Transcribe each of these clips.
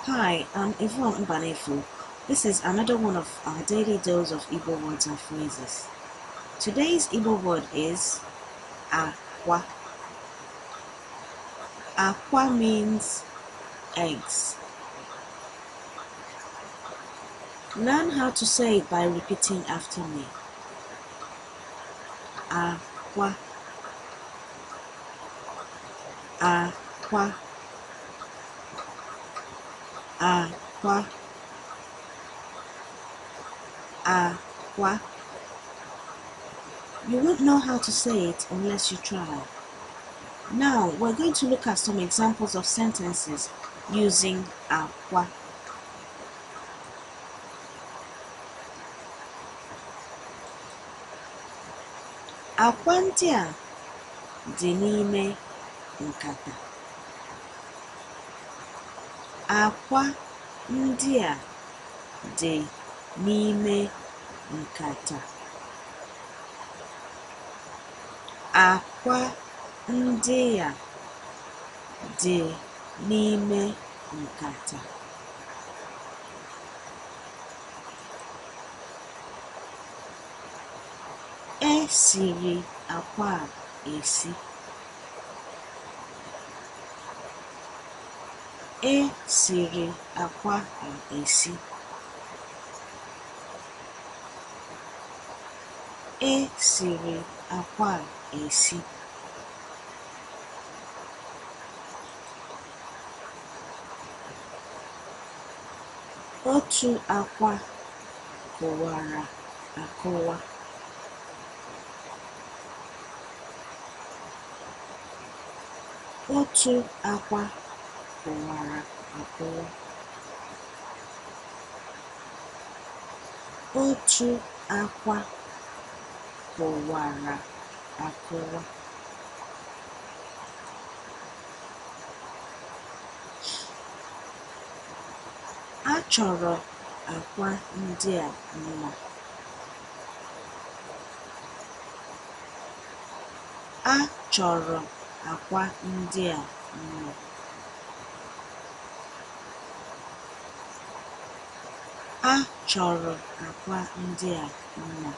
Hi, I'm Yvonne Mbanefu. This is another one of our daily dose of Igbo words and phrases. Today's Igbo word is Akwa. Akwa means eggs. Learn how to say it by repeating after me. Akwa. Akwa. Akwa. Akwa. You won't know how to say it unless you try. Now, we're going to look at some examples of sentences using Akwa. Akwa ndị a dị n'ime nkata. Akwa ndị a dị n'ime nkata. Akwa ndị a dị n'ime nkata. E siri akwa a esi. E siri akwa a esi. E siri akwa a esi. Otu akwa kụwara akụwa. Otu akwa kụwara akụwa. Otu akwa kụwara akụwa. A chọrọ akwa ndị a mma. A chọrọ akwa ndị a mma. A chọrọ akwa ndị a mma.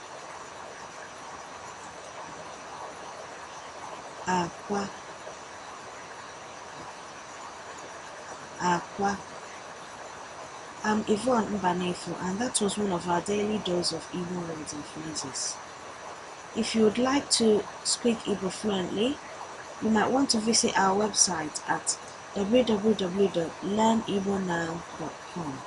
Akwa. Akwa. I'm Yvonne Mbanefu, and that was one of our daily dose of Igbo words and phrases. If you would like to speak Igbo fluently, you might want to visit our website at www.learnibonow.com.